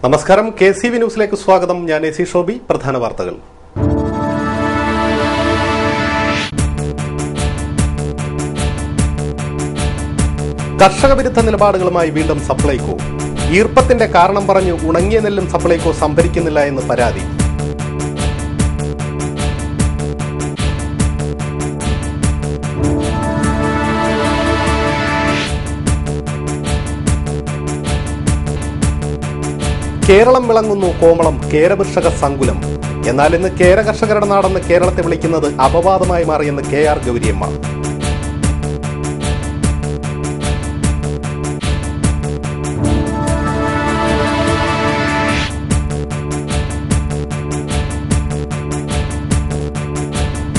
നമസ്കാരം, KCV ന്യൂസിലേക്ക് സ്വാഗതം. ഞാൻ AC ഷോബി. പ്രധാന വാർത്തകൾ. കർഷക വിരുദ്ധ നിലപാടുകളുമായി വീണ്ടും സപ്ലൈകോ. ഈർപ്പത്തിന്റെ കാരണം പറഞ്ഞു ഉണങ്ങിയ നെല്ലും സപ്ലൈകോ സംഭരിക്കുന്നില്ല എന്ന് പരാതി. കേരളം വിളങ്ങുന്നു കോമളം കേരകർഷക സങ്കുലം. എന്നാൽ ഇന്ന് കേരകർഷകരുടെ നാടെന്ന് കേരളത്തെ വിളിക്കുന്നത് അപവാദമായി മാറിയെന്ന് KR ഗൗരിയമ്മ.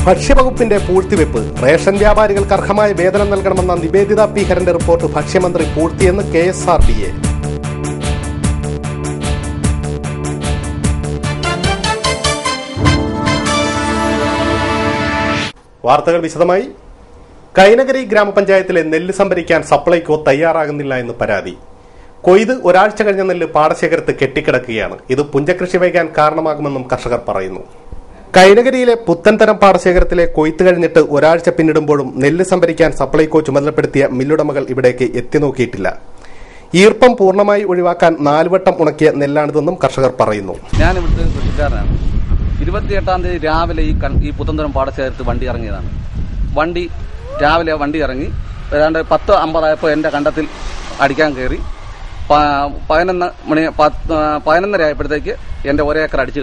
ഭക്ഷ്യവകുപ്പിന്റെ പൂഴ്ത്തിവെപ്പ്. റേഷൻ വ്യാപാരികൾക്ക് അർഹമായ വേതനം നൽകണമെന്ന നിവേദിത P. ഹരന്റെ റിപ്പോർട്ട് ഭക്ഷ്യമന്ത്രി പൂഴ്ത്തിയെന്ന് KSRDA. വാർത്തകൾ വിശദമായി. കൈനഗരി ഗ്രാമപഞ്ചായത്തിലെ നെല്ല് സംഭരിക്കാൻ സപ്ലൈകോ തയ്യാറാകുന്നില്ല എന്ന് പരാതി. കൊയ്ത് ഒരാഴ്ച കഴിഞ്ഞ നെല്ല് പാടശേഖരത്ത് കെട്ടിക്കിടക്കുകയാണ്. ഇത് പുഞ്ചകൃഷി വൈകാൻ കാരണമാകുമെന്നും കർഷകർ പറയുന്നു. കൈനഗരിയിലെ പുത്തൻതരം പാടശേഖരത്തിലെ കൊയ്ത്ത് കഴിഞ്ഞിട്ട് ഒരാഴ്ച പിന്നിടുമ്പോഴും നെല്ല് സംഭരിക്കാൻ സപ്ലൈകോ ചുമതലപ്പെടുത്തിയ മില്ലുടമകൾ ഇവിടേക്ക് എത്തിനോക്കിയിട്ടില്ല. ഈർപ്പം പൂർണ്ണമായി ഒഴിവാക്കാൻ 4 വട്ടം ഉണക്കിയ നെല്ലാണിതെന്നും കർഷകർ പറയുന്നു. ഞാൻ ഇവിടുത്തെ കൃഷിക്കാരനാണ്. 28-ാം തീയതി രാവിലെ ഈ പുത്തൻതരം പാടശേഖരത്ത് വണ്ടി ഇറങ്ങിയതാണ്. രാവിലെ വണ്ടി ഇറങ്ങി ഏതാണ്ട് 10:50 എന്റെ കണ്ടത്തിൽ അടിക്കാൻ കയറി. 11:30 ആയപ്പോഴത്തേക്ക് എന്റെ 1 ഏക്കർ അടിച്ചു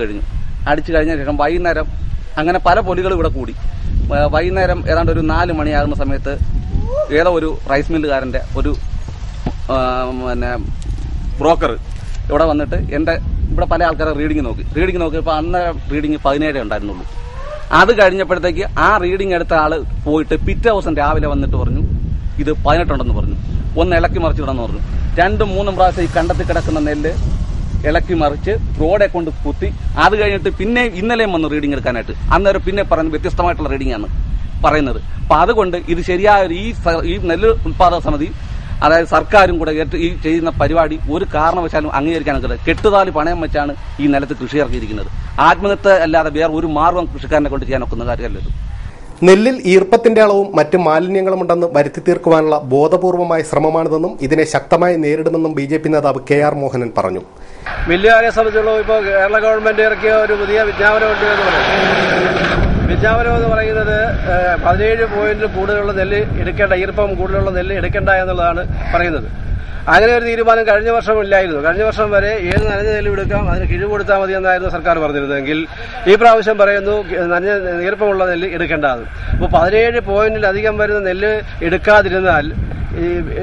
കഴിഞ്ഞ ശേഷം വൈകുന്നേരം അങ്ങനെ പല പൊലികളും ഇവിടെ കൂടി. വൈകുന്നേരം ഏതാണ്ട് ഒരു 4 മണിയാകുന്ന സമയത്ത് ഏതോ ഒരു റൈസ് മില്ലുകാരന്റെ ഒരു ബ്രോക്കർ ഇവിടെ വന്നിട്ട് ഇവിടെ പല ആൾക്കാരെ റീഡിംഗ് നോക്കിയപ്പോൾ അന്ന് റീഡിംഗ് 17 ഉണ്ടായിരുന്നുള്ളൂ. അത് കഴിഞ്ഞപ്പോഴത്തേക്ക് ആ റീഡിംഗ് എടുത്ത ആള് പോയിട്ട് പിറ്റേ ദിവസം രാവിലെ വന്നിട്ട് പറഞ്ഞു ഇത് 18 ഉണ്ടെന്ന് പറഞ്ഞു. ഒന്ന് ഇളക്കി മറിച്ചിടണമെന്ന് പറഞ്ഞു. 2-3 പ്രാവശ്യം ഈ കണ്ടത്തിൽ കിടക്കുന്ന നെല്ല് ഇളക്കി മറിച്ച് റോഡെ കൊണ്ട് കുത്തി. അത് കഴിഞ്ഞിട്ട് പിന്നെ ഇന്നലെയും വന്നു റീഡിംഗ് എടുക്കാനായിട്ട്. അന്നേരം പിന്നെ പറയുന്നത് വ്യത്യസ്തമായിട്ടുള്ള റീഡിംഗ് ആണ് പറയുന്നത്. അപ്പൊ അതുകൊണ്ട് ഇത് ശരിയായ ഈ നെല്ല് ഉത്പാദക സമിതി, അതായത് സർക്കാരും കൂടെ ഈ ചെയ്യുന്ന പരിപാടി ഒരു കാരണവശാലും അംഗീകരിക്കാനൊക്കെ കെട്ടുതാലി പണയം വെച്ചാണ് ഈ നിലത്ത് കൃഷി ഇറക്കിയിരിക്കുന്നത്. ആത്മഹത്യ അല്ലാതെ വേറെ ഒരു മാർഗം കൃഷിക്കാരനെ കൊണ്ട് ചെയ്യാൻ ഒക്കുന്ന കാര്യമല്ലല്ലോ. നെല്ലിൽ ഈർപ്പത്തിന്റെ അളവും മറ്റ് മാലിന്യങ്ങളുമുണ്ടെന്ന് വരുത്തി തീർക്കുവാനുള്ള ബോധപൂർവമായ ശ്രമമാണിതെന്നും ഇതിനെ ശക്തമായി നേരിടുമെന്നും BJP നേതാവ് KR മോഹനൻ പറഞ്ഞു. മില്ലുകാരെ സംബന്ധിച്ചുള്ള ഇപ്പോൾ കേരള ഗവൺമെന്റ് ഇറക്കിയ ഒരു പുതിയ വിജ്ഞാപനമുണ്ട് എന്ന് പറയുന്നത്. വിജ്ഞാപനം എന്ന് പറയുന്നത് 17 പോയിന്റിൽ കൂടുതലുള്ള നെല്ല് എടുക്കേണ്ട, ഈർപ്പം കൂടുതലുള്ള നെല്ല് എടുക്കേണ്ട എന്നുള്ളതാണ് പറയുന്നത്. അങ്ങനെ ഒരു തീരുമാനം കഴിഞ്ഞ വർഷം ഇല്ലായിരുന്നു. കഴിഞ്ഞ വർഷം വരെ ഏത് നനഞ്ഞ നെല്ല് എടുക്കാം, അതിന് കിഴിവ് കൊടുത്താൽ മതി എന്നായിരുന്നു സർക്കാർ പറഞ്ഞിരുന്നതെങ്കിൽ ഈ പ്രാവശ്യം പറയുന്നു നനഞ്ഞ ഈർപ്പമുള്ള നെല്ല് എടുക്കേണ്ടത്. അപ്പോൾ 17 പോയിന്റിലധികം വരുന്ന നെല്ല് എടുക്കാതിരുന്നാൽ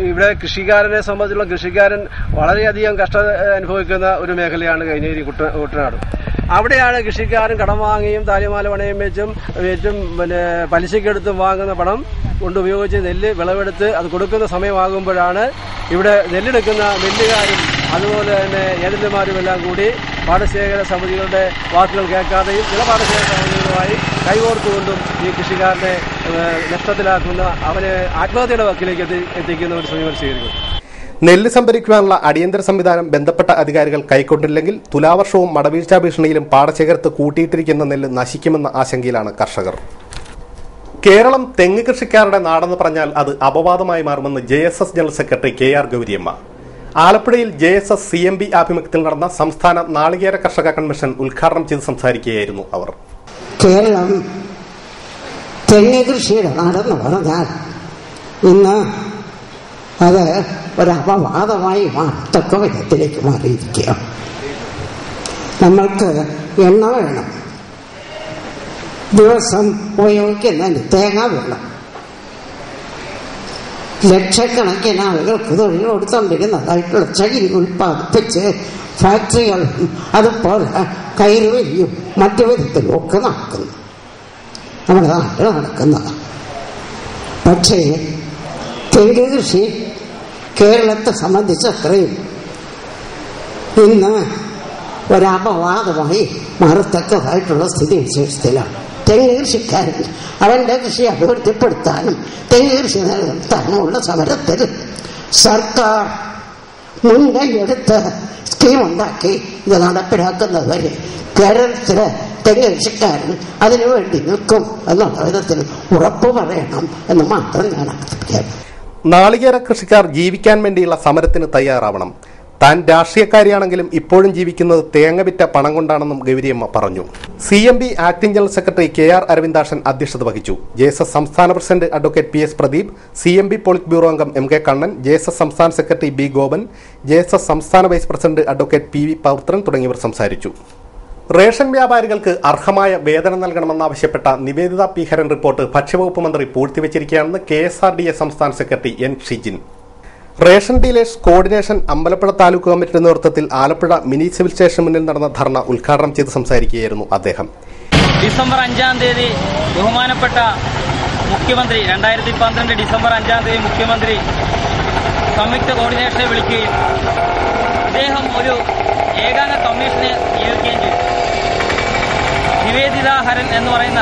ഇവിടെ കൃഷിക്കാരനെ സംബന്ധിച്ചുള്ള കൃഷിക്കാരൻ വളരെയധികം കഷ്ടത അനുഭവിക്കുന്ന ഒരു മേഖലയാണ് കൈനഗിരി കുട്ടനാട്. അവിടെയാണ് കൃഷിക്കാരൻ കടം വാങ്ങിയും താലിമാല പണയം വെച്ചും പിന്നെ പലിശക്കെടുത്തും വാങ്ങുന്ന പണം കൊണ്ടുപയോഗിച്ച് നെല്ല് വിളവെടുത്ത് അത് കൊടുക്കുന്ന സമയമാകുമ്പോഴാണ് ഇവിടെ നെല്ലെടുക്കുന്ന മില്ലുകാരും അതുപോലെ തന്നെ ഏജന്റുമാരും എല്ലാം കൂടി പാടശേഖര സമിതികളുടെ വാക്കുകൾ കേൾക്കാതെയും ചില പാടശേഖര സമിതികളുമായി കൈകോർത്തുകൊണ്ടും ഈ കൃഷിക്കാരനെ നഷ്ടത്തിലാക്കുന്ന, അവനെ ആത്മഹത്യയുടെ വക്കിലേക്ക് എത്തിക്കുന്ന ഒരു സമീപനം സ്വീകരിക്കും. നെല്ല് സംഭരിക്കുവാനുള്ള അടിയന്തര സംവിധാനം ബന്ധപ്പെട്ട അധികാരികൾ കൈക്കൊണ്ടില്ലെങ്കിൽ തുലാവർഷവും മടവീഴ്ചാ ഭീഷണിയിലും പാടശേഖരത്ത് കൂട്ടിയിട്ടിരിക്കുന്ന നെല്ല് നശിക്കുമെന്ന ആശങ്കയിലാണ് കർഷകർ. കേരളം തെങ്ങ് കൃഷിക്കാരുടെ നാടെന്ന് പറഞ്ഞാൽ അത് അപവാദമായി മാറുമെന്ന് JSS ജനറൽ സെക്രട്ടറി KR ഗൗരിയമ്മ. ആലപ്പുഴയിൽ JSS CMB ആഭിമുഖ്യത്തിൽ നടന്ന സംസ്ഥാന നാളികേര കർഷക കൺവെൻഷൻ ഉദ്ഘാടനം ചെയ്ത് സംസാരിക്കുകയായിരുന്നു അവർ. കേരളം തെങ്ങ് കൃഷിയുടെ നാടെന്ന് പറഞ്ഞാൽ ഇന്ന് അത് ഒരപവാദമായി തക്ക വിധത്തിലേക്ക് മാറിയിരിക്കുക. നമ്മൾക്ക് എണ്ണ വേണം, ദിവസം ഉപയോഗിക്കുന്നതിന് തേങ്ങ വേണം. ലക്ഷക്കണക്കിന് ആളുകൾക്ക് തൊഴിൽ കൊടുത്തുകൊണ്ടിരുന്നതായിട്ടുള്ള ചകിരി ഉൽപ്പാദിപ്പിച്ച് ഫാക്ടറികളും അതുപോലെ കയറുവരിയും മറ്റു വിധത്തിലും ഒക്കെ നടക്കുന്നു, നമ്മുടെ നാട്ടിൽ നടക്കുന്നതാണ്. പക്ഷേ തെങ്ങ് കൃഷി കേരളത്തെ സംബന്ധിച്ച് അത്രയും ഇന്ന് ഒരപവാദമായി മാറത്തക്കതായിട്ടുള്ള സ്ഥിതി വിശേഷത്തിലാണ്. തെങ്ങ് കൃഷിക്കാരൻ അവന്റെ കൃഷി അഭിവൃദ്ധിപ്പെടുത്താനും തെങ്ങ് കൃഷി നിലനിർത്താനും ഉള്ള സമരത്തിൽ സർക്കാർ മുൻകൈയെടുത്ത് സ്കീം ഉണ്ടാക്കി ഇത് നടപ്പിലാക്കുന്നവരെ കേരളത്തിലെ തെങ്ങ് കൃഷിക്കാരൻ അതിനുവേണ്ടി നിൽക്കും എന്നുള്ള വിധത്തിൽ ഉറപ്പു പറയണം എന്ന് മാത്രം ഞാൻ അഭ്യർത്ഥിക്കാം. നാളികേര കൃഷിക്കാർ ജീവിക്കാൻ വേണ്ടിയുള്ള സമരത്തിന് തയ്യാറാവണം. താൻ രാഷ്ട്രീയക്കാരിയാണെങ്കിലും ഇപ്പോഴും ജീവിക്കുന്നത് തേങ്ങ വിറ്റ പണം കൊണ്ടാണെന്നും ഗൗരിയമ്മ പറഞ്ഞു. CMB acting general secretary KR Aravindakshan അധ്യക്ഷത വഹിച്ചു. JSS സംസ്ഥാന president advocate PS Pradeep, CMB polit bureau അംഗം MK കണ്ണൻ, JSS സംസ്ഥാന സെക്രട്ടറി B ഗോപൻ, JSS സംസ്ഥാന വൈസ് പ്രസിഡന്റ് അഡ്വക്കേറ്റ് PV പൗത്രൻ തുടങ്ങിയവർ സംസാരിച്ചു. റേഷൻ വ്യാപാരികൾക്ക് അർഹമായ വേതനം നൽകണമെന്നാവശ്യപ്പെട്ട നിവേദിത P ഹരൻ റിപ്പോർട്ട് ഭക്ഷ്യവകുപ്പ് മന്ത്രി പൂഴ്ത്തിവച്ചിരിക്കുകയാണെന്ന് KSRDA സംസ്ഥാന secretary N Shijin. Ration dealers coordination Ambalappuzha taluk കമ്മിറ്റിയുടെ നേതൃത്വത്തിൽ ആലപ്പുഴ മിനി സിവിൽ സ്റ്റേഷന് മുന്നിൽ നടന്ന ധർണ ഉദ്ഘാടനം ചെയ്ത് സംസാരിക്കുകയായിരുന്നു അദ്ദേഹം. ഡിസംബർ 5-ാം തീയതി ബഹുമാനപ്പെട്ട മുഖ്യമന്ത്രി 2012 ഡിസംബർ 5-ാം തീയതി മുഖ്യമന്ത്രി സംയുക്ത കോർഡിനേഷനെ വിളിക്കുകയും അദ്ദേഹം ഒരു ഏകാംഗ കമ്മീഷനെ നിയോഗിക്കുകയും ചെയ്തു. നിവേദിത ഹരൻ എന്ന് പറയുന്ന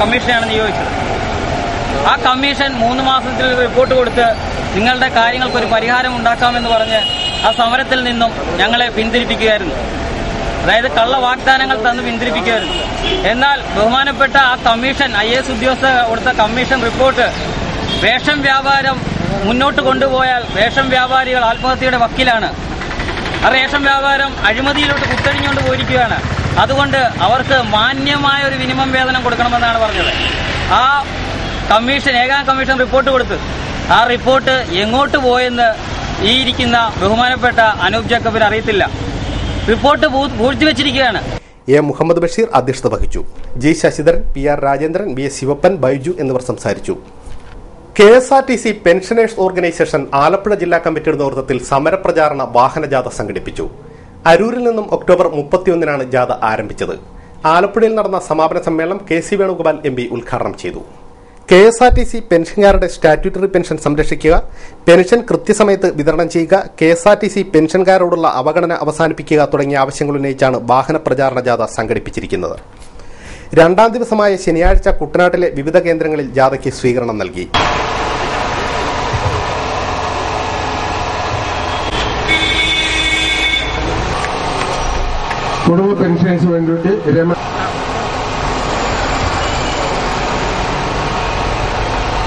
കമ്മീഷനെയാണ് നിയോഗിച്ചത്. ആ കമ്മീഷൻ 3 മാസത്തിൽ റിപ്പോർട്ട് കൊടുത്ത് നിങ്ങളുടെ കാര്യങ്ങൾക്കൊരു പരിഹാരം ഉണ്ടാക്കാമെന്ന് പറഞ്ഞ് ആ സമരത്തിൽ നിന്നും ഞങ്ങളെ പിന്തിരിപ്പിക്കുകയായിരുന്നു. അതായത് കള്ള വാഗ്ദാനങ്ങൾ തന്ന് പിന്തിരിപ്പിക്കുകയായിരുന്നു. എന്നാൽ ബഹുമാനപ്പെട്ട ആ കമ്മീഷൻ IAS ഉദ്യോഗസ്ഥർ കൊടുത്ത കമ്മീഷൻ റിപ്പോർട്ട് റേഷൻ വ്യാപാരം മുന്നോട്ട് കൊണ്ടുപോയാൽ റേഷൻ വ്യാപാരികൾ ആത്മഹത്യയുടെ വക്കിലാണ്. ആ റേഷൻ വ്യാപാരം അഴിമതിയിലോട്ട് കുത്തഴിഞ്ഞുകൊണ്ട് പോയിരിക്കുകയാണ്. അതുകൊണ്ട് അവർക്ക് മാന്യമായ ഒരു മിനിമം വേതനം കൊടുക്കണമെന്നാണ് പറഞ്ഞത്. ആ കമ്മീഷൻ ഏകാംഗ കമ്മീഷൻ റിപ്പോർട്ട് കൊടുത്തു. ആ റിപ്പോർട്ട് എങ്ങോട്ട് പോയെന്ന് ഈ ഇരിക്കുന്ന ബഹുമാനപ്പെട്ട അനൂപ് ജേക്കബിന് അറിയത്തില്ല. റിപ്പോർട്ട് പൂഴ്ത്തിവെച്ചിരിക്കുകയാണ്. A മുഹമ്മദ് ബഷീർ അധ്യക്ഷത വഹിച്ചു. G Sasidharan, PR Rajendran, VS ശിവപ്പൻ, Baiju എന്നിവർ സംസാരിച്ചു. KSRTC പെൻഷനേഴ്സ് ഓർഗനൈസേഷൻ ആലപ്പുഴ ജില്ലാ കമ്മിറ്റിയുടെ നേതൃത്വത്തിൽ സമരപ്രചാരണ വാഹനജാഥ സംഘടിപ്പിച്ചു. അരൂരിൽ നിന്നും ഒക്ടോബർ 31-നാണ് ജാഥ ആരംഭിച്ചത്. ആലപ്പുഴയിൽ നടന്ന സമാപന സമ്മേളനം KC വേണുഗോപാൽ MP ഉദ്ഘാടനം ചെയ്തു. KSRTC പെൻഷൻകാരുടെ സ്റ്റാറ്റ്യൂട്ടറി പെൻഷൻ സംരക്ഷിക്കുക, പെൻഷൻ കൃത്യസമയത്ത് വിതരണം ചെയ്യുക, KSRTC പെൻഷൻകാരോടുള്ള അവഗണന അവസാനിപ്പിക്കുക തുടങ്ങിയ ആവശ്യങ്ങൾ ഉന്നയിച്ചാണ് വാഹന പ്രചാരണ ജാഥ സംഘടിപ്പിച്ചിരിക്കുന്നത്. 2ാം ദിവസമായ ശനിയാഴ്ച കുട്ടനാട്ടിലെ വിവിധ കേന്ദ്രങ്ങളിൽ ജാഥയ്ക്ക് സ്വീകരണം നൽകി. കുടുംബ പെൻഷൻസ് വേണ്ടിയിട്ട്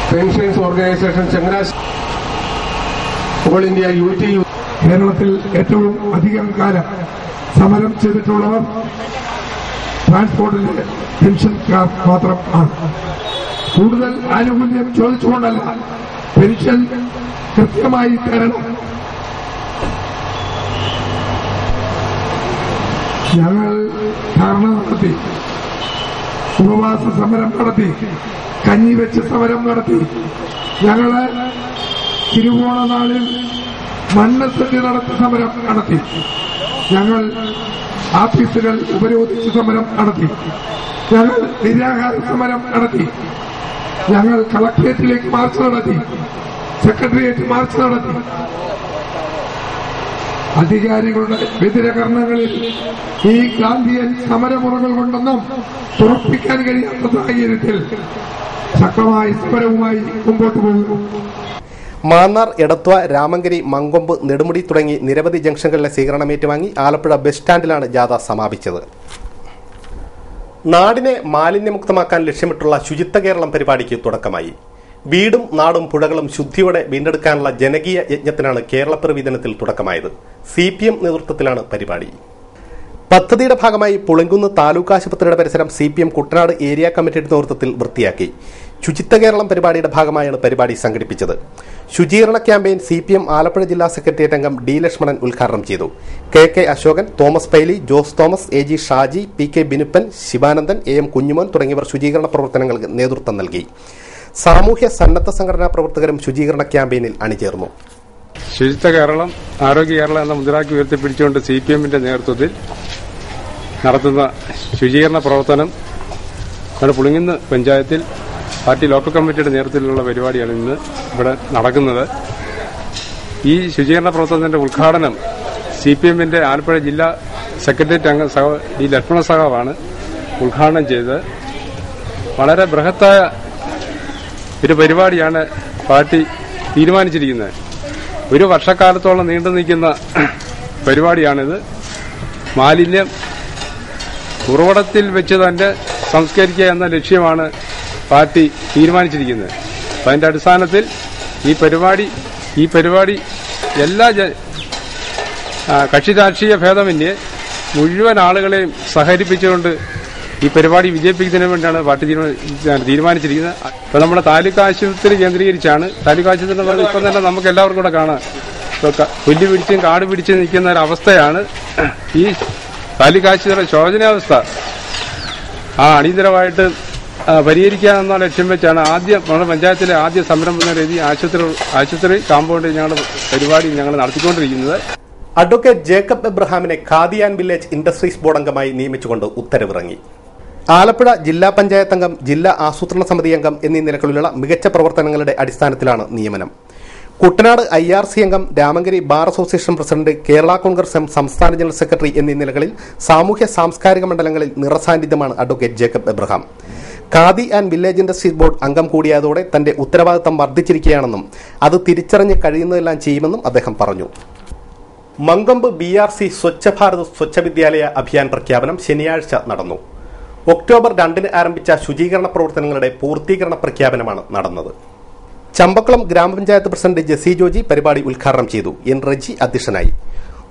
pensions organisation Changanassery all India unity കേരളത്തിൽ ഏറ്റവും അധികം കാലം സമരം ചെയ്തിട്ടുള്ളവർ ട്രാൻസ്പോർട്ടിലെ പെൻഷൻകാർ മാത്രമാണ്. കൂടുതൽ ആനുകൂല്യം ചോദിച്ചുകൊണ്ടല്ല, പെൻഷൻ കൃത്യമായി തരണം. ഞങ്ങൾ ധർണ നടത്തി, ഉപവാസ സമരം നടത്തി, കഞ്ഞിവെച്ച് സമരം നടത്തി. ഞങ്ങള് തിരുവോണ നാളിൽ മണ്ണസഞ്ചി നടത്തി സമരം നടത്തി. ഞങ്ങൾ ആഫീസുകൾ ഉപരോധിച്ച് സമരം നടത്തി. ഞങ്ങൾ നിരാഹാര സമരം നടത്തി. ഞങ്ങൾ കളക്ടറേറ്റിലേക്ക് മാർച്ച് നടത്തി, സെക്രട്ടേറിയറ്റ് മാർച്ച് നടത്തി. അധികാരികളുടെ വ്യതിരകരണങ്ങളിൽ ഈ ഗാന്ധിയൻ സമരമുറകൾ കൊണ്ടൊന്നും തുറപ്പിക്കാൻ കഴിയാത്ത സാഹചര്യത്തിൽ ശക്തമായ സമരവുമായി മുമ്പോട്ട് പോകുന്നു. മാന്നാർ, എടത്വ, രാമങ്കരി, മങ്കൊമ്പ്, നെടുമുടി തുടങ്ങി നിരവധി ജംഗ്ഷനുകളിലെ സ്വീകരണം ഏറ്റുവാങ്ങി ആലപ്പുഴ ബസ് സ്റ്റാൻഡിലാണ് ജാഥ സമാപിച്ചത്. നാടിനെ മാലിന്യമുക്തമാക്കാൻ ലക്ഷ്യമിട്ടുള്ള ശുചിത്വ കേരളം പരിപാടിക്ക് തുടക്കമായി. വീടും നാടും പുഴകളും ശുദ്ധിയോടെ വീണ്ടെടുക്കാനുള്ള ജനകീയ യജ്ഞത്തിനാണ് കേരളപ്പിറവി ദിനത്തിൽ തുടക്കമായത്. CPM നേതൃത്വത്തിലാണ് പരിപാടി. പദ്ധതിയുടെ ഭാഗമായി പുളിങ്കുന്ന് താലൂക്ക് ആശുപത്രിയുടെ പരിസരം CPM കുട്ടനാട് ഏരിയ കമ്മിറ്റിയുടെ നേതൃത്വത്തിൽ വൃത്തിയാക്കി. ശുചിത്വ കേരളം പരിപാടിയുടെ ഭാഗമായാണ് പരിപാടി സംഘടിപ്പിച്ചത്. ശുചീകരണ ക്യാമ്പയിൻ CPM ആലപ്പുഴ ജില്ലാ സെക്രട്ടേറിയറ്റ് അംഗം D ലക്ഷ്മണൻ ഉദ്ഘാടനം ചെയ്തു. KK Ashokan, Thomas Paily, Jose Thomas, AG Shaji, PK Binuppan, Sivanandan, AM Kunjumon തുടങ്ങിയവർ ശുചീകരണ പ്രവർത്തനങ്ങൾക്ക് നേതൃത്വം നൽകി. സാമൂഹ്യ സന്നദ്ധ സംഘടനാ പ്രവർത്തകരും ശുചീകരണ ക്യാമ്പയിനിൽ അണിചേർന്നു. ശുചിത്വ കേരളം, ആരോഗ്യ കേരളം എന്ന മുദ്രാവാക്യം ഉയർത്തിപ്പിടിച്ചുകൊണ്ട് CPMന്റെ നേതൃത്വത്തിൽ നടത്തുന്ന ശുചീകരണ പ്രവർത്തനം പുളിങ്കുന്ന് പഞ്ചായത്തിൽ പാർട്ടി ലോക്കൽ കമ്മിറ്റിയുടെ നേതൃത്വത്തിലുള്ള പരിപാടിയാണ് ഇന്ന് ഇവിടെ നടക്കുന്നത്. ഈ ശുചീകരണ പ്രവർത്തനത്തിന്റെ ഉദ്ഘാടനം CPMന്റെ ആലപ്പുഴ ജില്ലാ സെക്രട്ടേറിയറ്റ് അംഗം D ലക്ഷ്മണ സഖാവാണ് ഉദ്ഘാടനം ചെയ്തത്. വളരെ ബൃഹത്തായ ഒരു പരിപാടിയാണ് പാർട്ടി തീരുമാനിച്ചിരിക്കുന്നത്. ഒരു വർഷക്കാലത്തോളം നീണ്ടു നിൽക്കുന്ന പരിപാടിയാണിത്. മാലിന്യം ഉറവിടത്തിൽ വെച്ച് തന്നെ സംസ്കരിക്കുക എന്ന ലക്ഷ്യമാണ് പാർട്ടി തീരുമാനിച്ചിരിക്കുന്നത്. അപ്പം അതിന്റെ അടിസ്ഥാനത്തിൽ ഈ പരിപാടി എല്ലാ കക്ഷി രാഷ്ട്രീയ ഭേദമന്യേ മുഴുവൻ ആളുകളെയും സഹകരിപ്പിച്ചുകൊണ്ട് ഈ പരിപാടി വിജയിപ്പിക്കുന്നതിന് വേണ്ടിയാണ് പാർട്ടി തീരുമാനിച്ചിരിക്കുന്നത്. ഇപ്പൊ നമ്മുടെ താലൂക്ക് ആശുപത്രി കേന്ദ്രീകരിച്ചാണ്. താലൂക്ക് ആശുപത്രി എന്ന് പറഞ്ഞാൽ ഇപ്പം തന്നെ നമുക്ക് എല്ലാവർക്കും കൂടെ കാണാം, പുല്ല് പിടിച്ചും കാട് പിടിച്ചും നിൽക്കുന്ന ഒരു അവസ്ഥയാണ് ഈ താലൂക്ക് ആശുപത്രിയുടെ ശോചനാവസ്ഥ. അടിയന്തരമായിട്ട് പരിഹരിക്കുക എന്ന ലക്ഷ്യം വെച്ചാണ് നമ്മുടെ പഞ്ചായത്തിലെ ആദ്യ സംരംഭം എന്ന രീതി ആശുപത്രി കാമ്പൗണ്ടിൽ ഞങ്ങളുടെ പരിപാടി ഞങ്ങൾ നടത്തിക്കൊണ്ടിരിക്കുന്നത്. അഡ്വക്കേറ്റ് ജേക്കബ് എബ്രഹാമിനെ Khadi and village industries board അംഗമായി നിയമിച്ചുകൊണ്ട് ഉത്തരവിറങ്ങി. ആലപ്പുഴ ജില്ലാ പഞ്ചായത്ത് അംഗം, ജില്ലാ ആസൂത്രണ സമിതി അംഗം എന്നീ നിലകളിലുള്ള മികച്ച പ്രവർത്തനങ്ങളുടെ അടിസ്ഥാനത്തിലാണ് നിയമനം. കുട്ടനാട് IRC അംഗം, Ramankari bar association president, Kerala Congress M സംസ്ഥാന ജനറൽ സെക്രട്ടറി എന്നീ നിലകളിൽ സാമൂഹ്യ സാംസ്കാരിക മണ്ഡലങ്ങളിൽ നിറസാന്നിധ്യമാണ് advocate Jacob Abraham. Khadi and village industries board അംഗം കൂടിയായതോടെ തന്റെ ഉത്തരവാദിത്തം വർദ്ധിച്ചിരിക്കുകയാണെന്നും അത് തിരിച്ചറിഞ്ഞ് കഴിയുന്നതെല്ലാം ചെയ്യുമെന്നും അദ്ദേഹം പറഞ്ഞു. മങ്കൊമ്പ് BRC സ്വച്ഛ ഭാരത് സ്വച്ഛ വിദ്യാലയ അഭിയാൻ പ്രഖ്യാപനം ശനിയാഴ്ച നടന്നു. ഒക്ടോബർ 2 ആരംഭിച്ച ശുചീകരണ പ്രവർത്തനങ്ങളുടെ പൂർത്തീകരണ പ്രഖ്യാപനമാണ് നടന്നത്. ചമ്പക്കുളം ഗ്രാമപഞ്ചായത്ത് പ്രസിഡന്റ് ജെസി ജോജി പരിപാടി ഉദ്ഘാടനം ചെയ്തു. N. റജി അധ്യക്ഷനായി.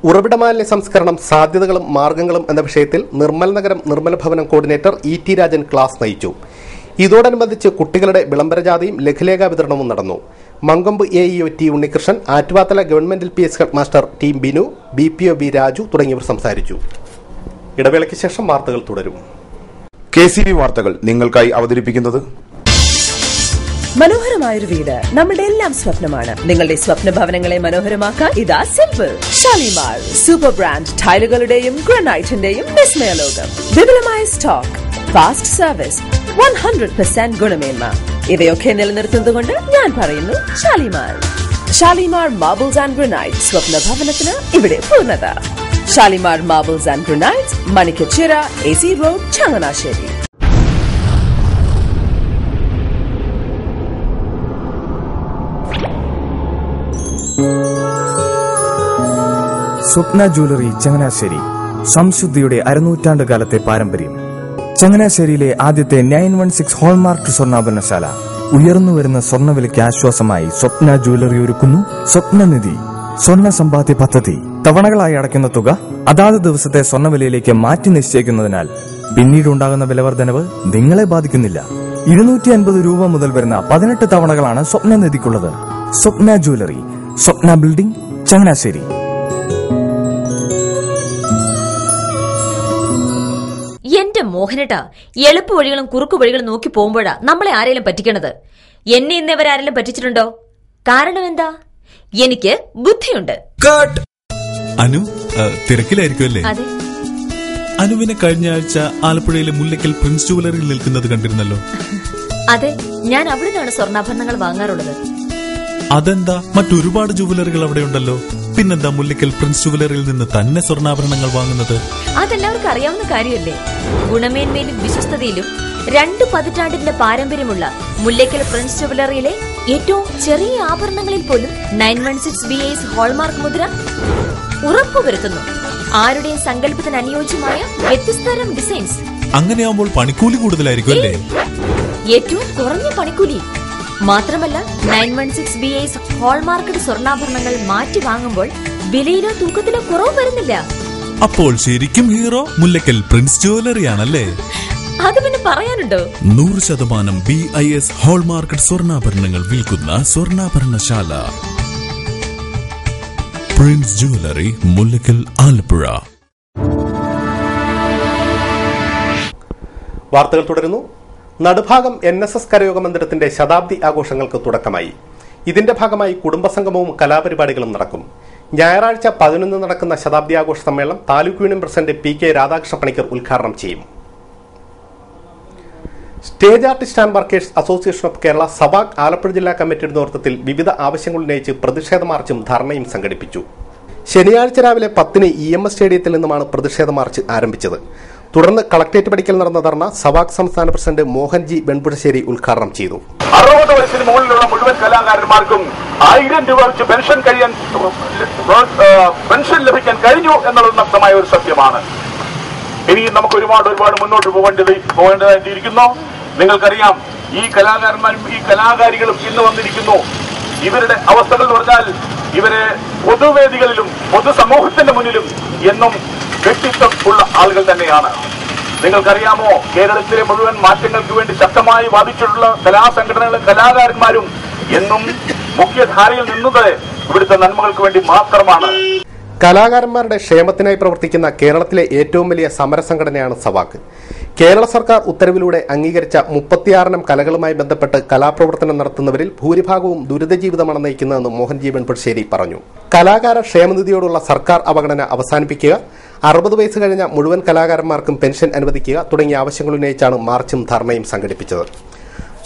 ഉറവിട മാലിന്യ സംസ്കരണം, സാധ്യതകളും മാർഗങ്ങളും എന്ന വിഷയത്തിൽ നിർമ്മൽ നഗരം നിർമ്മല ഭവനം കോർഡിനേറ്റർ ET രാജൻ ക്ലാസ് നയിച്ചു. ഇതോടനുബന്ധിച്ച് കുട്ടികളുടെ വിളംബരജാഥയും ലഘുലേഖ വിതരണവും നടന്നു. Mankombu AEO T. Unnikrishnan, Attuvathala government LPS head master T. Binu, BPO B. Raju തുടങ്ങിയവർ സംസാരിച്ചു. ഇടവേളയ്ക്ക് ശേഷം വാർത്തകൾ തുടരും. KCB വാർത്തകൾ നിങ്ങൾക്കായി അവതരിപ്പിക്കുന്നത് മനോഹരമായൊരു വീട് നമ്മുടെ എല്ലാം സ്വപ്നമാണ്. നിങ്ങളുടെ സ്വപ്ന ഭവനങ്ങളെ മനോഹരമാക്കാൻ ഇതാ സിമ്പിൾ ഷാലിമാർ സൂപ്പർ ബ്രാൻഡ് ടൈലുകളുടെയും ഗ്രാനൈറ്റിന്റെയും വിസ്മയ ലോകം. വിപുലമായ സ്റ്റോക്ക്, ഫാസ്റ്റ് സർവീസ്, 100% ഗുണമേന്മ ഇവയൊക്കെ നിലനിർത്തുന്നതുകൊണ്ട് ഞാൻ പറയുന്നു ഷാലിമാർ മാർബിൾസ് ആൻഡ് ഗ്രാനൈറ്റ്. സ്വപ്ന ഭവനത്തിന് ഇവിടെ പൂർണ്ണത. Shalimar marbles and granite, Manikkachira, AC road, Changanassery. Swapna jewellery Changanassery. സംശുദ്ധിയുടെ അരനൂറ്റാണ്ട് കാലത്തെ പാരമ്പര്യം. ചങ്ങനാശ്ശേരിയിലെ ആദ്യത്തെ 916 ഹോൾമാർക്ക് സ്വർണ്ണാഭരണശാല. ഉയർന്നുവരുന്ന സ്വർണ്ണവിലയ്ക്ക് ആശ്വാസമായി സ്വപ്ന ജ്വല്ലറി ഒരുക്കുന്നു സ്വപ്നനിധി സ്വർണ്ണ സമ്പാദ്യ പദ്ധതി. തവണകളായി അടയ്ക്കുന്ന തുക അതാത് ദിവസത്തെ സ്വർണ്ണവിലയിലേക്ക് മാറ്റി നിശ്ചയിക്കുന്നതിനാൽ പിന്നീടുണ്ടാകുന്ന വിലവർദ്ധനവ് നിങ്ങളെ ബാധിക്കുന്നില്ല. 250 രൂപ മുതൽ വരുന്ന 18 തവണകളാണ് സ്വപ്നനിധിക്കുള്ളത്. സ്വപ്ന ജ്വല്ലറി, സ്വപ്ന ബിൽഡിംഗ്, ചങ്ങനാശ്ശേരി. എന്റെ മോഹനേട്ടാ, എളുപ്പ വഴികളും കുറുക്കു വഴികളും നോക്കി പോകുമ്പോഴാ നമ്മളെ ആരെങ്കിലും പറ്റിക്കണത്. എന്നെ ഇന്നവരാരെങ്കിലും പറ്റിച്ചിട്ടുണ്ടോ? കാരണം എന്താ? എനിക്ക് ബുദ്ധിയുണ്ട്. അനു തിരക്കിലായിരിക്കുമല്ലേ? അതെ. അനുവിനെ കഴിഞ്ഞ ആഴ്ച ആലപ്പുഴയിലെ മുല്ലക്കൽ പ്രിൻസ് ജുവലറിയിൽ നിൽക്കുന്നത് കണ്ടിരുന്നല്ലോ. അതെ, ഞാൻ അവിടെ നിന്നാണ് സ്വർണ്ണാഭരണങ്ങൾ വാങ്ങാറുള്ളത്. അതെന്താ, മറ്റൊരുപാട് ജുവലറികൾ അവിടെ ഉണ്ടല്ലോ, പിന്നെന്താ മുല്ലക്കൽ പ്രിൻസ് ജുവലറിയിൽ നിന്ന് തന്നെ സ്വർണ്ണാഭരണങ്ങൾ വാങ്ങുന്നത്? അതെല്ലാവർക്കും അറിയാവുന്ന കാര്യമല്ലേ. ഗുണമേന്മയിലും വിശ്വസ്തതയിലും 2 പതിറ്റാണ്ടിന്റെ പാരമ്പര്യമുള്ള മുല്ലക്കൽ പ്രിൻസ് ജുവലറിയിലെ ഏറ്റവും ചെറിയ ആഭരണങ്ങളിൽ പോലും 916 BIS ഹോൾമാർക്ക് മുദ്ര ഉറപ്പുവരുത്തുന്നു. ആരുടെയും സങ്കല്പത്തിന് അനുയോജ്യമായ വ്യത്യസ്തതരം ഡിസൈൻസ്. അങ്ങനെയാവുമ്പോൾ പണിക്കൂലി കൂടുതലായിരിക്കും അല്ലേ? ഏറ്റവും കുറഞ്ഞ പണിക്കൂലി. മാത്രമല്ല 916 BIS ഹോൾമാർക്കഡ് സ്വർണ്ണാഭരണങ്ങൾ മാറ്റി വാങ്ങുമ്പോൾ വിലയിലോ തൂക്കത്തിലോ കുറവ് വരുന്നില്ല. അപ്പോൾ ശരിക്കും ഹീറോ മുല്ലക്കൽ പ്രിൻസ് ജുവലറി ആണല്ലേ? അത് പിന്നെ പറയാനുണ്ടോ? 100% BIS ഹോൾമാർക്കഡ് സ്വർണ്ണാഭരണങ്ങൾ വിൽക്കുന്ന സ്വർണ്ണാഭരണശാല പ്രിൻസ് ജുവലറി, മുല്ലക്കൽ, ആലപ്പുഴ. വാർത്തകൾ തുടരുന്നു. നടുഭാഗം NSS കരയോഗ മന്ദിരത്തിന്റെ ശതാബ്ദി ആഘോഷങ്ങൾക്ക് തുടക്കമായി. ഇതിന്റെ ഭാഗമായി കുടുംബസംഗമവും കലാപരിപാടികളും നടക്കും. ഞായറാഴ്ച 11 നടക്കുന്ന ശതാബ്ദി ആഘോഷ സമ്മേളനം taluk union president PK Radhakrishna Panicker ഉദ്ഘാടനം ചെയ്യും. Stage artist and workers association of Kerala സവാക് ആലപ്പുഴ ജില്ലാ കമ്മിറ്റിയുടെ നേതൃത്വത്തിൽ വിവിധ ആവശ്യങ്ങൾ ഉന്നയിച്ച് പ്രതിഷേധ മാർച്ചും ധർണയും സംഘടിപ്പിച്ചു. ശനിയാഴ്ച രാവിലെ 10 EMS സ്റ്റേഡിയത്തിൽ നിന്നുമാണ് പ്രതിഷേധ മാർച്ച് ആരംഭിച്ചത്. തുടർന്ന് കളക്ടറേറ്റ് പടിക്കൽ നടന്ന ധർണ സവാക് സംസ്ഥാന പ്രസിഡന്റ് മോഹൻജി വെൺപുഴശ്ശേരി ഉദ്ഘാടനം ചെയ്തു. 60 വയസ്സിന് മുകളിലുള്ള മുഴുവൻ കലാകാരന്മാർക്കും 1000 രൂപ വെച്ച് പെൻഷൻ ലഭിക്കാൻ കഴിഞ്ഞു എന്നുള്ളത് നഗ്നമായ ഒരു സത്യമാണ്. ഇനിയും നമുക്ക് ഒരുപാട് മുന്നോട്ട് പോകേണ്ടതായിട്ടിരിക്കുന്നു. നിങ്ങൾക്കറിയാം, ഈ കലാകാരന്മാരും ഈ കലാകാരികളും ഇന്ന് വന്നിരിക്കുന്നു. ഇവരുടെ അവസ്ഥകൾ എന്ന് പറഞ്ഞാൽ ഇവരെ പൊതുവേദികളിലും പൊതുസമൂഹത്തിന്റെ മുന്നിലും എന്നും വ്യക്തിത്വം ഉള്ള ആളുകൾ തന്നെയാണ്. നിങ്ങൾക്കറിയാമോ, കേരളത്തിലെ മുഴുവൻ മാറ്റങ്ങൾക്ക് വേണ്ടി ശക്തമായി വാദിച്ചിട്ടുള്ള കലാസംഘടനകളും കലാകാരന്മാരും എന്നും മുഖ്യധാരയിൽ നിന്നത് ഇവിടുത്തെ നന്മകൾക്ക് വേണ്ടി മാത്രമാണ്. കലാകാരന്മാരുടെ ക്ഷേമത്തിനായി പ്രവർത്തിക്കുന്ന കേരളത്തിലെ ഏറ്റവും വലിയ സമരസംഘടനയാണ് സവാക്. കേരള സർക്കാർ ഉത്തരവിലൂടെ അംഗീകരിച്ച 36 കലകളുമായി ബന്ധപ്പെട്ട് കലാപ്രവർത്തനം നടത്തുന്നവരിൽ ഭൂരിഭാഗവും ദുരിതജീവിതമാണ് നയിക്കുന്നതെന്ന് മോഹൻജി വെൺപുഴശ്ശേരി പറഞ്ഞു. കലാകാര ക്ഷേമനിധിയോടുള്ള സർക്കാർ അവഗണന അവസാനിപ്പിക്കുക, 60 വയസ്സ് കഴിഞ്ഞ മുഴുവൻ കലാകാരന്മാർക്കും പെൻഷൻ അനുവദിക്കുക തുടങ്ങിയ ആവശ്യങ്ങൾ ഉന്നയിച്ചാണ് മാർച്ചും ധർണയും സംഘടിപ്പിച്ചത്.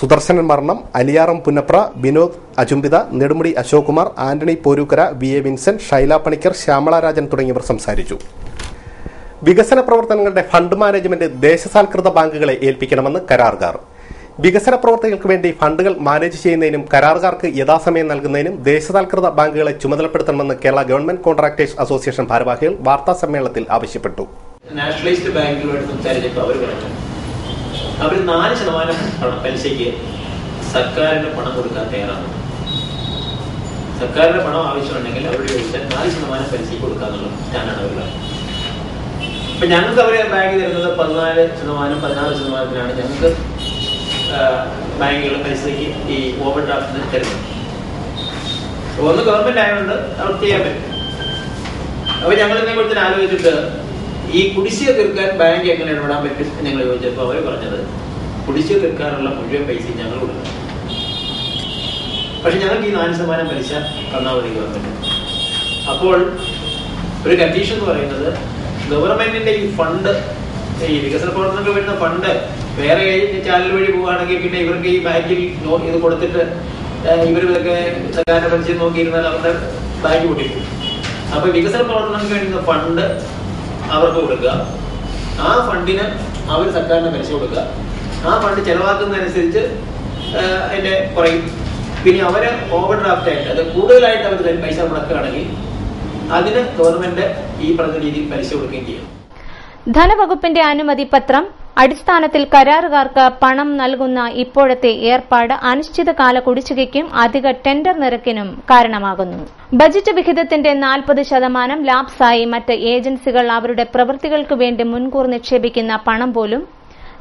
സുദർശനൻ മരണം, അലിയാറം പുന്നപ്ര, വിനോദ് അജുംബിത, നെടുമുടി അശോക് കുമാർ, ആന്റണി പോരൂക്കര, വി എ വിൻസെന്റ്, ഷൈല പണിക്കർ, ശ്യാമള രാജൻ തുടങ്ങിയവർ സംസാരിച്ചു. വികസന പ്രവർത്തനങ്ങളുടെ ഫണ്ട് മാനേജ്മെന്റ് ദേശസാൽകൃത ബാങ്കുകളെ ഏൽപ്പിക്കണമെന്ന് കരാറുകാർ. വികസന പ്രവർത്തികൾക്ക് വേണ്ടി ഫണ്ടുകൾ മാനേജ് ചെയ്യുന്നതിനും കരാറുകാർക്ക് യഥാസമയം നൽകുന്നതിനും ദേശസാൽകൃത ബാങ്കുകളെ ചുമതലപ്പെടുത്തണമെന്ന് കേരള ഗവൺമെന്റ് കോൺട്രാക്ടേഴ്സ് അസോസിയേഷൻ ഭാരവാഹികൾ വാർത്താ സമ്മേളനത്തിൽ ആവശ്യപ്പെട്ടു. നാഷണലൈസ്ഡ് ബാങ്കുകളുമായിട്ട് സംസാരിച്ചപ്പോൾ അവർ പറഞ്ഞു, അവർ 4% പലിശയ്ക്ക് സർക്കാരിന് പണം കൊടുക്കാൻ തയ്യാറാണ്. സർക്കാരിന്റെ പണം ആവശ്യമുണ്ടെങ്കിൽ അവരുടെ ചോദിച്ചാൽ 4% പലിശയ്ക്ക് കൊടുക്കാന്നുള്ള സ്റ്റാൻഡാണ് അവർ പറയുന്നത്. അപ്പൊ ഞങ്ങൾക്ക് അവരെ ബാങ്ക് തരുന്നത് 14%-16%-ാണ് ഞങ്ങൾക്ക് ബാങ്കുകൾ പലിശയ്ക്ക് ഈ ഓവർ ഡ്രാഫ്റ്റിന് തരുന്നത്. ഒന്ന് ഗവൺമെന്റ് ആയതുകൊണ്ട് അവർക്ക് ചെയ്യാൻ പറ്റും. അപ്പൊ ഞങ്ങൾ ഇതിനെക്കുറിച്ച് ആലോചിച്ചിട്ട് ഈ കുടിശ്ശിക തീർക്കാൻ ബാങ്ക് എങ്ങനെ ഇടപെടാൻ പറ്റും എന്ന് ഞങ്ങൾ ചോദിച്ചപ്പോൾ അവർ പറഞ്ഞത് കുടിശ്ശിക തീർക്കാനുള്ള മുഴുവൻ പൈസയും ഞങ്ങൾ കൊടുക്കണം. പക്ഷെ ഞങ്ങൾക്ക് ഈ 4% പലിശ തന്നാൽ മതി ഗവൺമെന്റ്. അപ്പോൾ ഒരു കണ്ടീഷൻ എന്ന് പറയുന്നത് ഗവൺമെന്റിന്റെ ഈ ഫണ്ട്, ഈ വികസന പ്രവർത്തനങ്ങൾക്ക് വരുന്ന ഫണ്ട് വേറെ ചാനൽ വഴി പോവുകയാണെങ്കിൽ പിന്നെ ഇവർക്ക് ഈ ബാങ്കിൽ ഇത് കൊടുത്തിട്ട് ഇവരൊക്കെ സർക്കാരിന്റെ പലിശ നോക്കിയിരുന്നാൽ അവരുടെ ബാങ്ക് പൊട്ടിപ്പോകും. അപ്പൊ വികസന പ്രവർത്തനങ്ങൾക്ക് വേണ്ടുന്ന ഫണ്ട് അവർക്ക് കൊടുക്കുക, ആ ഫണ്ടിന് അവർ സർക്കാരിന് പലിശ കൊടുക്കുക, ആ ഫണ്ട് ചെലവാക്കുന്നതനുസരിച്ച് അതിന്റെ കുറയും. പിന്നെ അവര് ഓവർ ഡ്രാഫ്റ്റ് ആയിട്ട് അത് കൂടുതലായിട്ട് അവർ പൈസ മുടക്കുകയാണെങ്കിൽ അതിന് ഗവൺമെന്റ് ഈ പറഞ്ഞ രീതിയിൽ പലിശ കൊടുക്കുകയും ചെയ്യും. ധനവകുപ്പിന്റെ അനുമതി പത്രം അടിസ്ഥാനത്തിൽ കരാറുകാർക്ക് പണം നൽകുന്ന ഇപ്പോഴത്തെ ഏർപ്പാട് അനിശ്ചിതകാല കുടിശ്ശികയ്ക്കും അധിക ടെൻഡർ നിരക്കിനും കാരണമാകുന്നു. ബജറ്റ് വിഹിതത്തിന്റെ 40% ലാപ്സായി മറ്റ് ഏജൻസികൾ അവരുടെ പ്രവൃത്തികൾക്ക് വേണ്ടി മുൻകൂർ നിക്ഷേപിക്കുന്ന പണം പോലും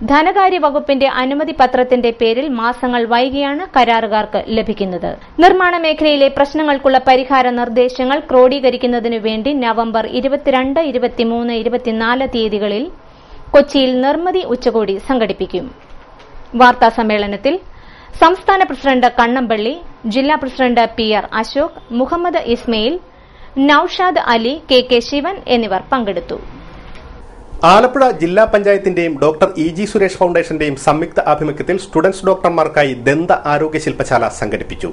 ധനകാര്യ വകുപ്പിന്റെ അനുമതി പത്രത്തിന്റെ പേരിൽ മാസങ്ങൾ വൈകിയാണ് കരാറുകാർക്ക് ലഭിക്കുന്നത്. നിർമ്മാണ മേഖലയിലെ പ്രശ്നങ്ങൾക്കുള്ള പരിഹാര നിർദ്ദേശങ്ങൾ ക്രോഡീകരിക്കുന്നതിനു വേണ്ടി നവംബർ 22, 23, 24 തീയതികളിൽ കൊച്ചിയിൽ നിർമ്മിതി ഉച്ചകോടി സംഘടിപ്പിക്കും. വാർത്താ സമ്മേളനത്തിൽ സംസ്ഥാന പ്രസിഡന്റ് കണ്ണമ്പള്ളി, ജില്ലാ president PR Ashok, Muhammad Ismail, Naushad Ali, KK Sivan എന്നിവർ പങ്കെടുത്തു. ആലപ്പുഴ ജില്ലാ പഞ്ചായത്തിന്റെയും ഡോക്ടർ EG സുരേഷ് ഫൌണ്ടേഷന്റെയും സംയുക്ത ആഭിമുഖ്യത്തിൽ സ്റ്റുഡൻസ് ഡോക്ടർമാർക്കായി ദന്ത ആരോഗ്യ ശില്പശാല സംഘടിപ്പിച്ചു.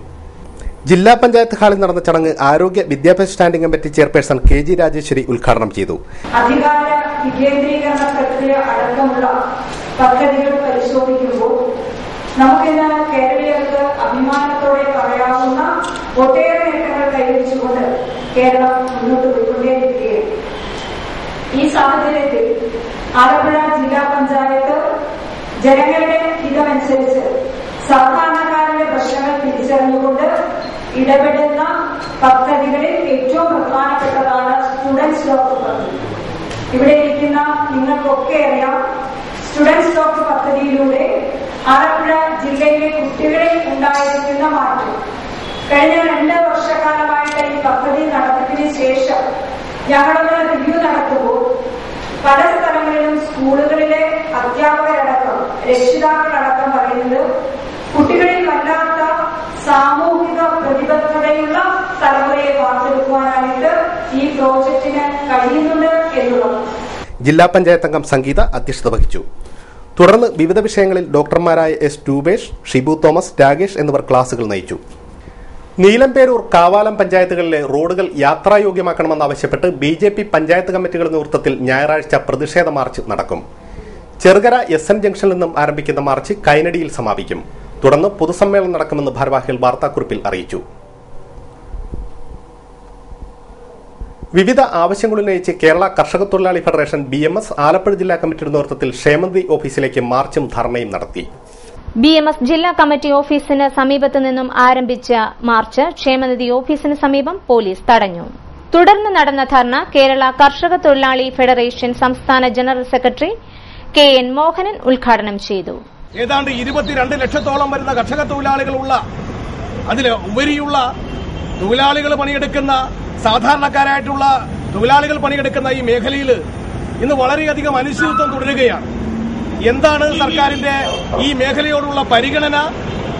ജില്ലാ പഞ്ചായത്ത് ഹാളിൽ നടന്ന ചടങ്ങ് ആരോഗ്യ വിദ്യാഭ്യാസ standing committee chairperson KG Rajeswari ഉദ്ഘാടനം ചെയ്തു. അധികാര വികേന്ദ്രീകരണ പ്രക്രിയ അടക്കമുള്ള പദ്ധതികൾ പരിശോധിക്കുമ്പോൾ നമുക്കിന്ന് കേരളീയർക്ക് അഭിമാനത്തോടെ പറയാവുന്ന ഒട്ടേറെ നേട്ടങ്ങൾ കൈവരിച്ചുകൊണ്ട് കേരളം മുന്നോട്ട് പോയിക്കൊണ്ടേയിരിക്കുകയാണ്. ഈ സാഹചര്യത്തിൽ ആലപ്പുഴ ജില്ലാ പഞ്ചായത്ത് ജനങ്ങളുടെ ഹിതമനുസരിച്ച് സാധാരണക്കാരുടെ പ്രശ്നങ്ങൾ തിരിച്ചറിഞ്ഞുകൊണ്ട് ഇടപെടുന്ന പദ്ധതികളിൽ ഏറ്റവും പ്രധാനപ്പെട്ടതാണ് സ്റ്റുഡൻസ് ഡോക്ടർ പദ്ധതി. ഇവിടെ ഇരിക്കുന്ന നിങ്ങൾക്കൊക്കെ അറിയാം, സ്റ്റുഡൻസ് ഡോക്ടർ പദ്ധതിയിലൂടെ ആലപ്പുഴ ജില്ലയിലെ കുട്ടികളിൽ ഉണ്ടായിരിക്കുന്ന മാറ്റം. കഴിഞ്ഞ 2 വർഷക്കാലമായിട്ട് ഈ പദ്ധതി നടത്തിയതിനു ശേഷം ഞങ്ങളൊന്ന് റിവ്യൂ നടത്തുമ്പോൾ പല സ്ഥലങ്ങളിലും സ്കൂളുകളിലെ അധ്യാപകരടക്കം രക്ഷിതാക്കളടക്കം പറയുന്നത് കുട്ടികളിൽ വല്ലാത്ത സാമൂഹിക പ്രതിബദ്ധതയുള്ള തലമുറയെ വാർത്തെടുക്കുവാനായിട്ട് ഈ പ്രോജക്റ്റിന് കഴിയുന്നുണ്ട് എന്നുള്ളത്. ജില്ലാ പഞ്ചായത്ത് അംഗം സംഗീത അധ്യക്ഷത വഹിച്ചു. തുടർന്ന് വിവിധ വിഷയങ്ങളിൽ ഡോക്ടർമാരായ S. രൂപേഷ്, ഷിബു തോമസ്, രാകേഷ് എന്നിവർ ക്ലാസുകൾ നയിച്ചു. നീലംപേരൂർ, കാവാലം പഞ്ചായത്തുകളിലെ റോഡുകൾ യാത്രായോഗ്യമാക്കണമെന്നാവശ്യപ്പെട്ട് BJP പഞ്ചായത്ത് കമ്മിറ്റികളുടെ നേതൃത്വത്തിൽ ഞായറാഴ്ച പ്രതിഷേധ മാർച്ച് നടക്കും. ചെറുകര SN ജംഗ്ഷനിൽ നിന്നും ആരംഭിക്കുന്ന മാർച്ച് കൈനടിയിൽ സമാപിക്കും. തുടർന്ന് പൊതുസമ്മേളനം നടക്കുമെന്ന് ഭാരവാഹികൾ വാർത്താക്കുറിപ്പിൽ അറിയിച്ചു. വിവിധ ആവശ്യങ്ങളുന്നയിച്ച് കേരള കർഷക തൊഴിലാളി ഫെഡറേഷൻ BMS ആലപ്പുഴ ജില്ലാ കമ്മിറ്റിയുടെ നേതൃത്വത്തിൽ ക്ഷേമനിധി ഓഫീസിലേക്ക് മാർച്ചും ധർണയും നടത്തി. BMS ജില്ലാ കമ്മിറ്റി ഓഫീസിന് സമീപത്തു നിന്നും ആരംഭിച്ച മാർച്ച് ക്ഷേമനിധി ഓഫീസിന് സമീപം പോലീസ് തടഞ്ഞു. തുടർന്ന് നടന്ന ധർണ കേരള കർഷക തൊഴിലാളി ഫെഡറേഷൻ സംസ്ഥാന ജനറൽ സെക്രട്ടറി KN മോഹനൻ ഉദ്ഘാടനം ചെയ്തു. ഏതാണ്ട് 22 ലക്ഷത്തോളം വരുന്ന കർഷക തൊഴിലാളികളുള്ള അതിൽ ഉപരിയുള്ള തൊഴിലാളികൾ പണിയെടുക്കുന്ന സാധാരണക്കാരായിട്ടുള്ള തൊഴിലാളികൾ പണിയെടുക്കുന്ന ഈ മേഖലയിൽ ഇന്ന് വളരെയധികം അനിശ്ചിതത്വം തുടരുകയാണ്. എന്താണ് സർക്കാരിന്റെ ഈ മേഖലയോടുള്ള പരിഗണന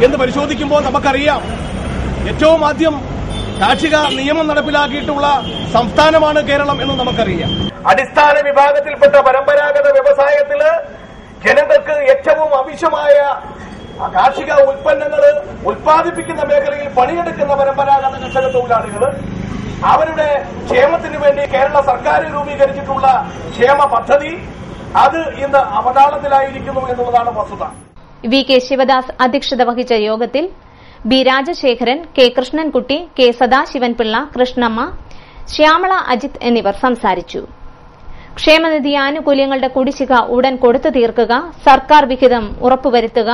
എന്ന് പരിശോധിക്കുമ്പോൾ നമുക്കറിയാം, ഏറ്റവും ആദ്യം കാർഷിക നിയമം നടപ്പിലാക്കിയിട്ടുള്ള സംസ്ഥാനമാണ് കേരളം എന്ന് നമുക്കറിയാം. അടിസ്ഥാന വിഭാഗത്തിൽപ്പെട്ട പരമ്പരാഗത വ്യവസായത്തില് ജനങ്ങൾക്ക് ഏറ്റവും ആവശ്യമായ കാർഷിക ഉൽപ്പന്നങ്ങൾ ഉൽപ്പാദിപ്പിക്കുന്ന മേഖലയിൽ പണിയെടുക്കുന്ന പരമ്പരാഗത കർഷക തൊഴിലാളികൾ അവരുടെ ക്ഷേമത്തിന് വേണ്ടി കേരള സർക്കാർ രൂപീകരിച്ചിട്ടുള്ള ക്ഷേമ പദ്ധതി അത് ഇന്ന് അവതാളത്തിലായിരിക്കുന്നു എന്നുള്ളതാണ് വസ്തുത. VK ശിവദാസ് അധ്യക്ഷത വഹിച്ച യോഗത്തിൽ B Rajasekharan, K Krishnankutty, K Sadasivan Pillai, Krishnamma, Shyamala Ajith എന്നിവർ സംസാരിച്ചു. ക്ഷേമനിധി ആനുകൂല്യങ്ങളുടെ കുടിശ്ശിക ഉടൻ കൊടുത്തു തീർക്കുക, സർക്കാർ വിഹിതം ഉറപ്പുവരുത്തുക,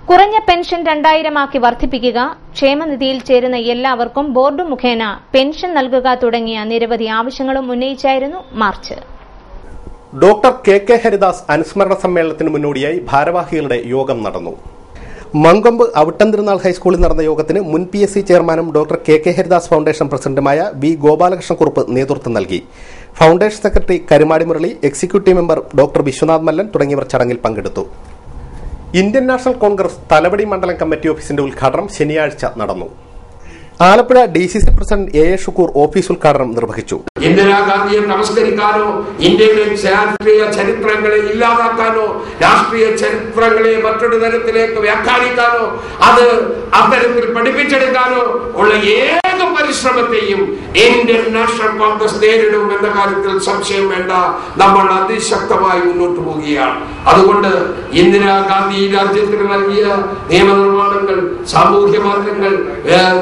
കുറഞ്ഞ പെൻഷൻ 2000 വർദ്ധിപ്പിക്കുക, ക്ഷേമനിധിയിൽ ചേരുന്ന എല്ലാവർക്കും ബോർഡ് മുഖേന പെൻഷൻ നൽകുക തുടങ്ങിയ നിരവധി ആവശ്യങ്ങളും ഉന്നയിച്ചായിരുന്നു മാർച്ച്. ഡോക്ടർ KK ഹരിദാസ് അനുസ്മരണ സമ്മേളനത്തിന് മുന്നോടിയായി ഭാരവാഹികളുടെ യോഗം നടന്നു. മങ്കൊമ്പ് ഔട്ടംതിരുനാൾ ഹൈസ്കൂളിൽ നടന്ന യോഗത്തിന് മുൻ PSC ചെയർമാനും ഡോക്ടർ KK ഹരിദാസ് ഫൌണ്ടേഷൻ പ്രസിഡന്റുമായ V ഗോപാലകൃഷ്ണക്കുറുപ്പ് നേതൃത്വം നൽകി. Foundation secretary Karumadi Murali, executive member doctor Vishwanath Mallan തുടങ്ങിയവർ ചടങ്ങിൽ പങ്കെടുത്തു. ഇന്ത്യൻ നാഷണൽ കോൺഗ്രസ് തലവടി മണ്ഡലം കമ്മിറ്റി ഓഫീസിന്റെ ഉദ്ഘാടനം ശനിയാഴ്ച നടന്നു. Alappuzha DCC president AA Shukkur office ഉദ്ഘാടനം നിർവഹിച്ചു. ഇന്ദിരാഗാന്ധിയെ നമസ്കരിക്കാനോ ഇന്ത്യയിലെ രാഷ്ട്രീയ ചരിത്രങ്ങളെ ഇല്ലാതാക്കാനോ രാഷ്ട്രീയ ചരിത്രങ്ങളെ മറ്റൊരു തരത്തിലേക്ക് വ്യാഖ്യാനിക്കാനോ അത് അത്തരത്തിൽ പഠിപ്പിച്ചെടുക്കാനോ ഉള്ള ഏത് പരിശ്രമത്തെയും ഇന്ത്യൻ നാഷണൽ കോൺഗ്രസ് നേരിടും എന്ന കാര്യത്തിൽ സംശയം വേണ്ട. നമ്മൾ അതിശക്തമായി മുന്നോട്ട് പോവുകയാണ്. അതുകൊണ്ട് ഇന്ദിരാഗാന്ധി രാജ്യത്തിന് നൽകിയ നിയമനിർമ്മാണങ്ങൾ, സാമൂഹ്യ മാറ്റങ്ങൾ,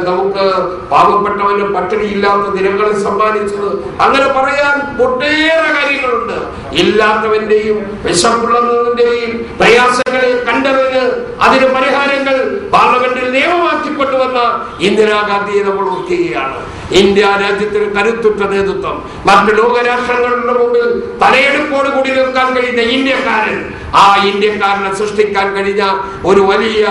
നമുക്ക് പാവപ്പെട്ടവന് പട്ടിണിയില്ലാത്ത ദിനങ്ങളെ സമ്മാനിച്ചത്, അങ്ങനെ പറയാൻ ഒട്ടേറെ കാര്യങ്ങളുണ്ട്. ഇല്ലാത്തവന്റെയും വിശപ്പുള്ളതിന്റെയും പ്രയാസങ്ങളെ കണ്ടതിന് അതിന് പരിഹാരങ്ങൾ പാർലമെന്റിൽ നിയമമാക്കിക്കൊണ്ടുവന്ന ഇന്ദിരാഗാന്ധിയെ നമ്മൾ ഓർക്കുകയാണ്. ഇന്ത്യ രാജ്യത്തിന് കരുത്തുറ്റ നേതൃത്വം, മറ്റ് ലോകരാഷ്ട്രങ്ങളുടെ മുമ്പിൽ തലയെടുപ്പോട് കൂടി നിൽക്കാൻ കഴിയുന്ന ഇന്ത്യക്കാരൻ, ആ ഇന്ത്യക്കാരനെ സൃഷ്ടിക്കാൻ കഴിഞ്ഞ ഒരു വലിയ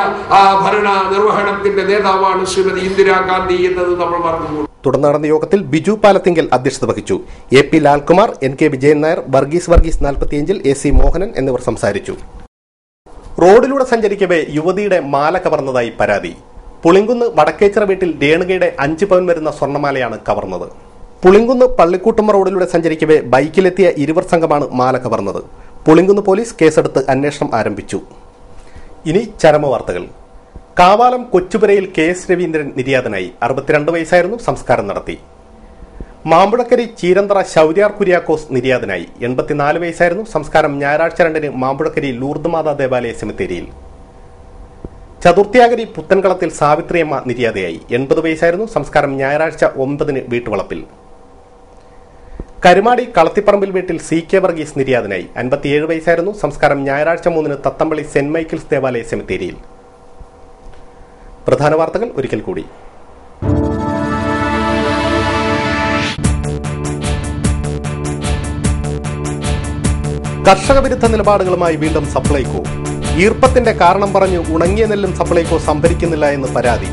ഭരണ നിർവഹണത്തിന്റെ നേതാവാണ് ശ്രീമതി ഇന്ദിരാഗാന്ധി എന്നത് നമ്മൾ മറന്നുപോകും. തുടർന്ന് നടന്ന യോഗത്തിൽ ബിജു പാലത്തിങ്കൽ അധ്യക്ഷത വഹിച്ചു. AP Lalkumar, NK Vijayan Nair, Varghese 45, AC Mohanan എന്നിവർ സംസാരിച്ചു. റോഡിലൂടെ സഞ്ചരിക്കവേ യുവതിയുടെ മാല കവർന്നതായി പരാതി. പുളിങ്കുന്ന് വടക്കേച്ചിറ വീട്ടിൽ രേണുകയുടെ 5 പവൻ വരുന്ന സ്വർണ്ണമാലയാണ് കവർന്നത്. പുളിങ്കുന്ന് പള്ളിക്കൂട്ടുമ്മ റോഡിലൂടെ സഞ്ചരിക്കവേ ബൈക്കിലെത്തിയ ഇരുവർ സംഘമാണ് മാല കവർന്നത്. പുളിങ്കുന്ന് പോലീസ് കേസെടുത്ത് അന്വേഷണം ആരംഭിച്ചു. ഇനി ചരമവാർത്തകൾ. കാവാലം കൊച്ചുപുരയിൽ KS രവീന്ദ്രൻ നിര്യാതനായി. 62 വയസ്സായിരുന്നു. സംസ്കാരം നടത്തി. മാമ്പുഴക്കരി ചീരന്തറ ശൗര്യാർ കുര്യാക്കോസ് നിര്യാതനായി. 84 വയസ്സായിരുന്നു. സംസ്കാരം ഞായറാഴ്ച 2 മാമ്പുഴക്കരി ലൂർദ് മാതാ ദേവാലയ സെമിത്തേരിയിൽ. ചതുർത്ഥ്യാഗരി പുത്തൻകളത്തിൽ സാവിത്രിയമ്മ നിര്യാതയായി. 80 വയസ്സായിരുന്നു. സംസ്കാരം ഞായറാഴ്ച 9 വീട്ടുവളപ്പിൽ. കരുമാടി കളത്തിപ്പറമ്പിൽ വീട്ടിൽ CK വർഗീസ് നിര്യാതനായി. 57 വയസ്സായിരുന്നു. സംസ്കാരം ഞായറാഴ്ച 3 തത്തമ്പള്ളി സെന്റ് മൈക്കിൾസ് ദേവാലയ സെമിത്തേരിയിൽ. പ്രധാന വാർത്തകൾ ഒരിക്കൽ കൂടി. കർഷക വിരുദ്ധ നിലപാടുകളുമായി വീണ്ടും സപ്ലൈകോ. ഈർപ്പത്തിന്റെ കാരണം പറഞ്ഞു ഉണങ്ങിയ നെല്ലും സപ്ലൈകോ സംഭരിക്കുന്നില്ല എന്ന് പരാതി.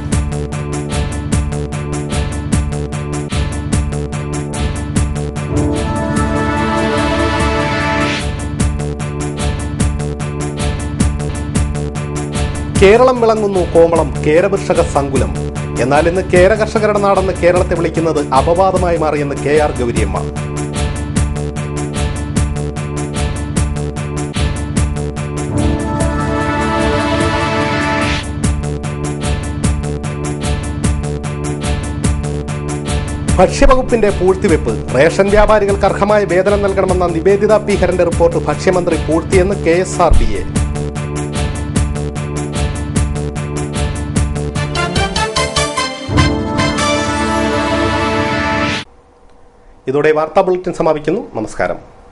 കേരളം വിളങ്ങുന്നു കോമളം കേരകർഷക സങ്കുലം. എന്നാൽ ഇന്ന് കേര കർഷകരുടെ നാടെന്ന് കേരളത്തെ വിളിക്കുന്നത് അപവാദമായി മാറിയെന്ന് KR ഗൗരിയമ്മ. ഭക്ഷ്യവകുപ്പിന്റെ പൂഴ്ത്തിവെപ്പ്. റേഷൻ വ്യാപാരികൾക്ക് അർഹമായ വേതനം നൽകണമെന്ന നിവേദിത പി ഹരന്റെ റിപ്പോർട്ട് ഭക്ഷ്യമന്ത്രി പൂഴ്ത്തിയെന്ന് KSRDA. ഇതോടെ വാർത്താ ബുള്ളറ്റിൻ സമാപിക്കുന്നു. നമസ്കാരം.